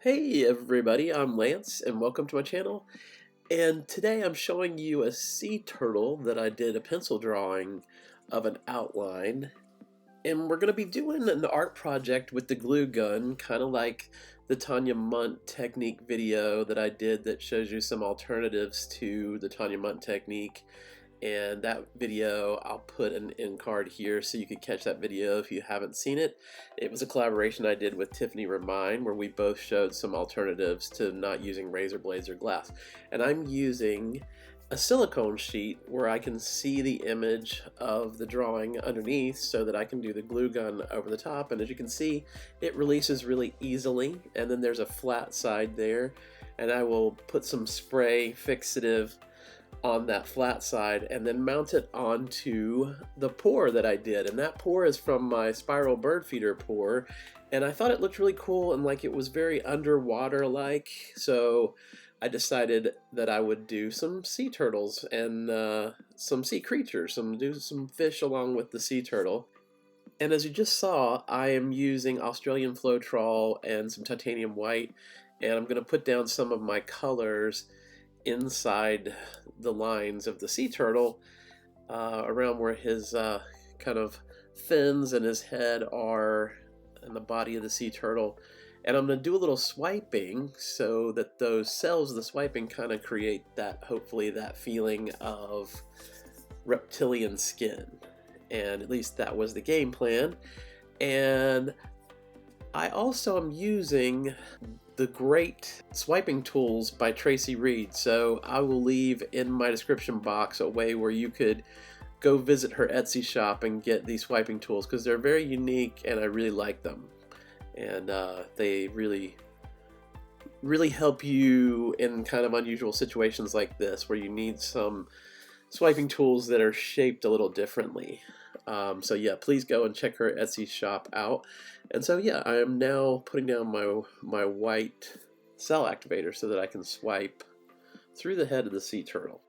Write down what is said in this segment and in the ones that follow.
Hey everybody, I'm Lance and welcome to my channel. And today I'm showing you a sea turtle that I did a pencil drawing of an outline. And we're going to be doing an art project with the glue gun, kind of like the Tanya Mundt technique video that I did that shows you some alternatives to the Tanya Mundt technique. And that video, I'll put an end card here so you can catch that video if you haven't seen it. It was a collaboration I did with Tiffany Remine where we both showed some alternatives to not using razor blades or glass. And I'm using a silicone sheet where I can see the image of the drawing underneath so that I can do the glue gun over the top. And as you can see, it releases really easily. And then there's a flat side there. And I will put some spray fixative on that flat side and then mount it onto the pour that I did. And that pour is from my spiral bird feeder pour. And I thought it looked really cool and like it was very underwater like. So I decided that I would do some sea turtles and some sea creatures, do some fish along with the sea turtle. And as you just saw, I am using Australian Floetrol and some titanium white, and I'm going to put down some of my colors inside the lines of the sea turtle around where his kind of fins and his head are and the body of the sea turtle. And I'm going to do a little swiping so that those cells of the swiping kind of create that, hopefully, that feeling of reptilian skin. And at least that was the game plan. And I also am using the great swiping tools by Tracy Reed. So I will leave in my description box a way where you could go visit her Etsy shop and get these swiping tools because they're very unique and I really like them. And they really help you in kind of unusual situations like this where you need some swiping tools that are shaped a little differently. So yeah, please go and check her Etsy shop out. And so yeah, I am now putting down my white cell activator so that I can swipe through the head of the sea turtle.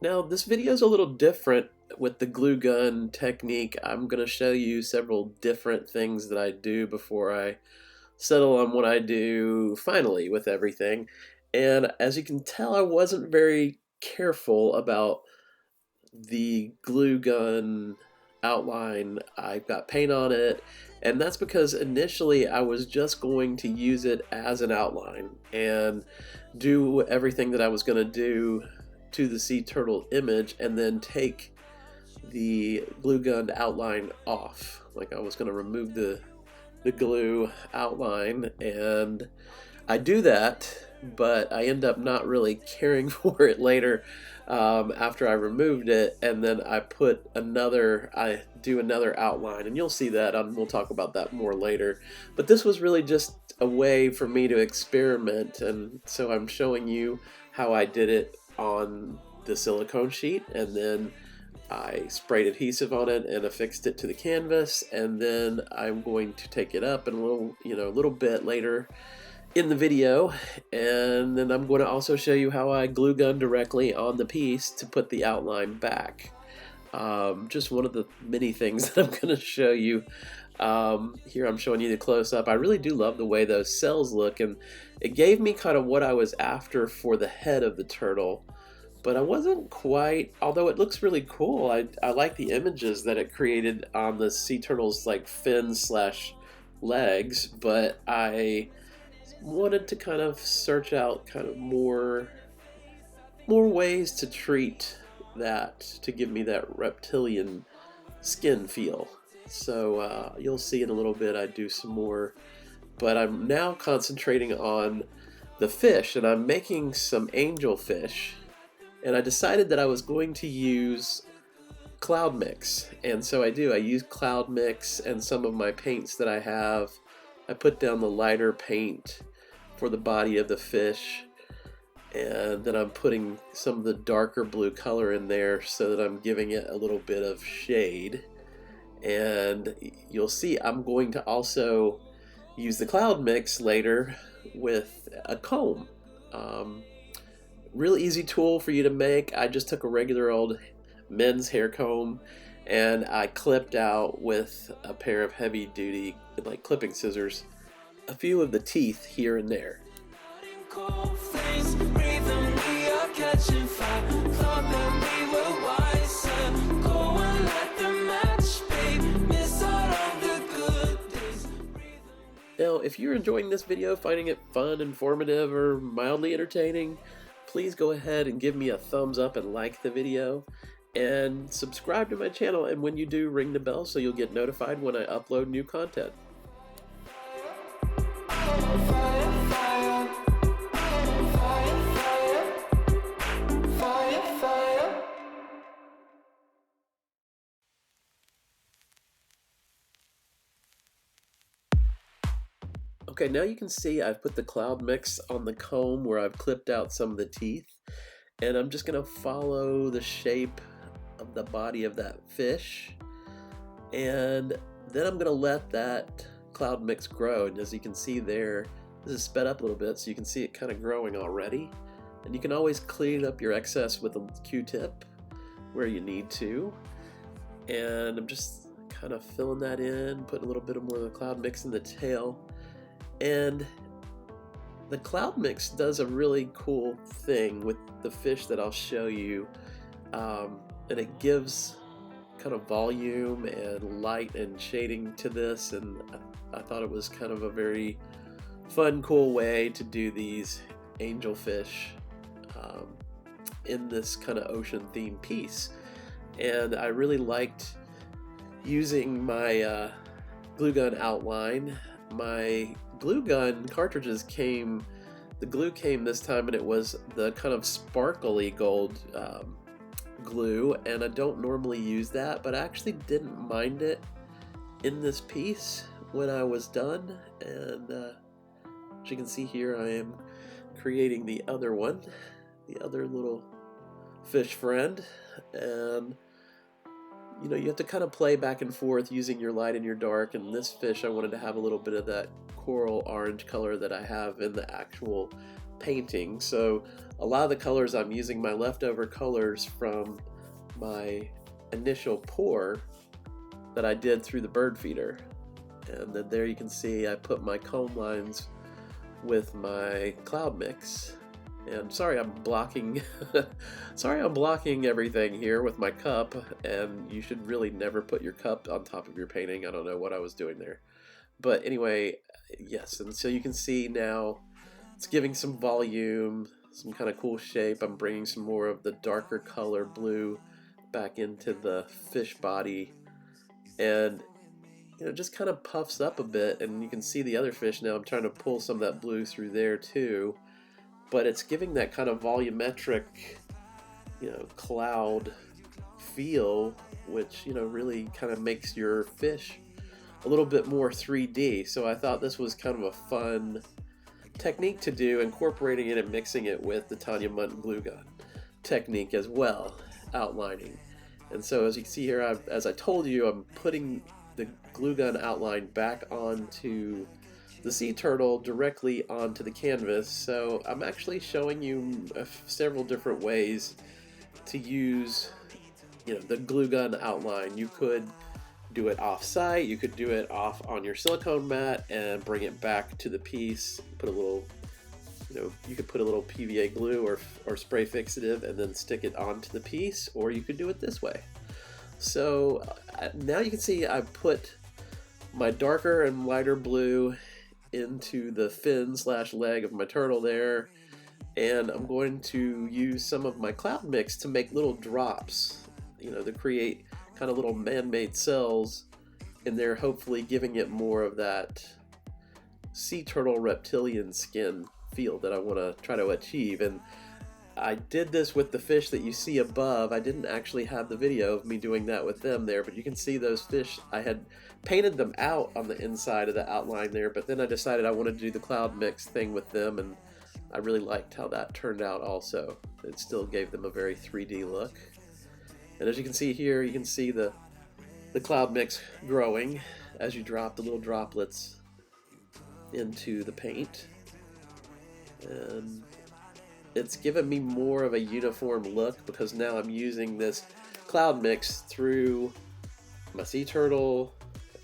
Now this video is a little different with the glue gun technique. I'm going to show you several different things that I do before I settle on what I do finally with everything. And as you can tell, I wasn't very careful about the glue gun outline. I've got paint on it, and that's because initially I was just going to use it as an outline and do everything that I was going to do to the sea turtle image and then take the glue gun outline off. Like I was going to remove the glue outline, and I do that, but I end up not really caring for it later after I removed it, and then I do another outline, and you'll see that, we'll talk about that more later. But this was really just a way for me to experiment, and so I'm showing you how I did it on the silicone sheet, and then I sprayed adhesive on it and affixed it to the canvas, and then I'm going to take it up in a little bit later in the video, and then I'm going to also show you how I glue gun directly on the piece to put the outline back. Just one of the many things that I'm going to show you. Here I'm showing you the close-up. I really do love the way those cells look, and it gave me kind of what I was after for the head of the turtle, but I wasn't quite, although it looks really cool. I like the images that it created on the sea turtle's like fins / legs, but I wanted to kind of search out kind of more ways to treat that, to give me that reptilian skin feel. So you'll see in a little bit I do some more, but I'm now concentrating on the fish, and I'm making some angelfish, and I decided that I was going to use cloud mix. And so I use cloud mix and some of my paints that I have. I put down the lighter paint for the body of the fish, and then I'm putting some of the darker blue color in there so that I'm giving it a little bit of shade. And you'll see I'm going to also use the cloud mix later with a comb. Real easy tool for you to make. I just took a regular old men's hair comb and I clipped out with a pair of heavy duty like clipping scissors a few of the teeth here and there. Now, if you're enjoying this video, finding it fun, informative, or mildly entertaining, please go ahead and give me a thumbs up and like the video, and subscribe to my channel, and when you do, ring the bell so you'll get notified when I upload new content. Okay, now you can see I've put the cloud mix on the comb where I've clipped out some of the teeth, and I'm just gonna follow the shape of the body of that fish, and then I'm gonna let that cloud mix grow. And as you can see there, this is sped up a little bit so you can see it kind of growing already, and you can always clean up your excess with a Q-tip where you need to. And I'm just kind of filling that in, putting a little bit more of the cloud mix in the tail. And the cloud mix does a really cool thing with the fish that I'll show you, and it gives kind of volume and light and shading to this, and I thought it was kind of a very fun, cool way to do these angelfish in this kind of ocean themed piece. And I really liked using my glue gun outline. My glue gun cartridges the glue came this time, and it was the kind of sparkly gold glue, and I don't normally use that, but I actually didn't mind it in this piece when I was done. And as you can see here, I am creating the other one, the other little fish friend. And you know, you have to kind of play back and forth using your light and your dark, and this fish I wanted to have a little bit of that coral orange color that I have in the actual painting. So a lot of the colors, I'm using my leftover colors from my initial pour that I did through the bird feeder. And then there you can see I put my comb lines with my cloud mix. And sorry I'm blocking everything here with my cup, and you should really never put your cup on top of your painting. I don't know what I was doing there. But anyway, yes, and so you can see now it's giving some volume, some kind of cool shape. I'm bringing some more of the darker color blue back into the fish body, and you know, just kind of puffs up a bit, and you can see the other fish now. I'm trying to pull some of that blue through there too. But it's giving that kind of volumetric, you know, cloud feel, which, you know, really kind of makes your fish a little bit more 3D. So I thought this was kind of a fun technique to do, incorporating it and mixing it with the Tanya Mundt glue gun technique as well, outlining. And so as you can see here, as I told you, I'm putting the glue gun outline back onto the sea turtle directly onto the canvas. So I'm actually showing you several different ways to use, you know, the glue gun outline. You could do it off site, you could do it off on your silicone mat and bring it back to the piece, put a little, you know, you could put a little PVA glue or spray fixative and then stick it onto the piece, or you could do it this way. So now you can see I've put my darker and lighter blue into the fin / leg of my turtle there, and I'm going to use some of my cloud mix to make little drops, you know, to create kind of little man-made cells in there, hopefully giving it more of that sea turtle reptilian skin feel that I want to try to achieve. And I did this with the fish that you see above. I didn't actually have the video of me doing that with them there, but you can see those fish. I had painted them out on the inside of the outline there, but then I decided I wanted to do the cloud mix thing with them, and I really liked how that turned out also. It still gave them a very 3D look. And as you can see here, you can see the cloud mix growing as you drop the little droplets into the paint. And it's given me more of a uniform look because now I'm using this cloud mix through my sea turtle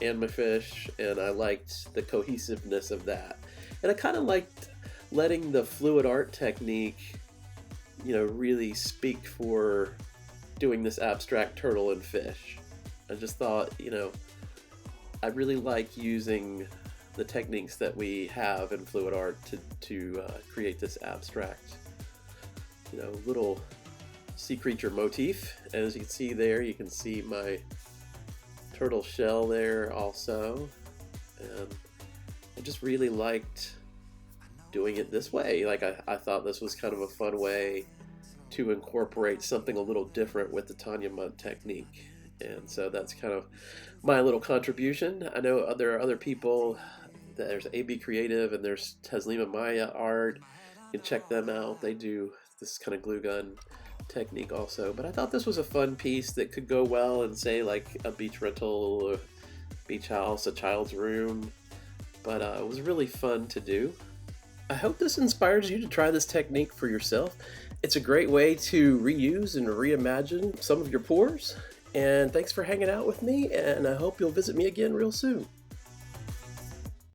and my fish, and I liked the cohesiveness of that. And I kind of liked letting the fluid art technique, you know, really speak for doing this abstract turtle and fish. I just thought, you know, I really like using the techniques that we have in fluid art to create this abstract, you know, little sea creature motif. And as you can see there, you can see my turtle shell there also. And I just really liked doing it this way. Like I thought this was kind of a fun way to incorporate something a little different with the Tanya Mundt technique. And so that's kind of my little contribution. I know there are other people. There's AB Creative and there's Taslima Maya Art. You can check them out. They do this kind of glue gun technique also. But I thought this was a fun piece that could go well in, say, like a beach rental, or beach house, a child's room. But it was really fun to do. I hope this inspires you to try this technique for yourself. It's a great way to reuse and reimagine some of your pours. And thanks for hanging out with me, and I hope you'll visit me again real soon.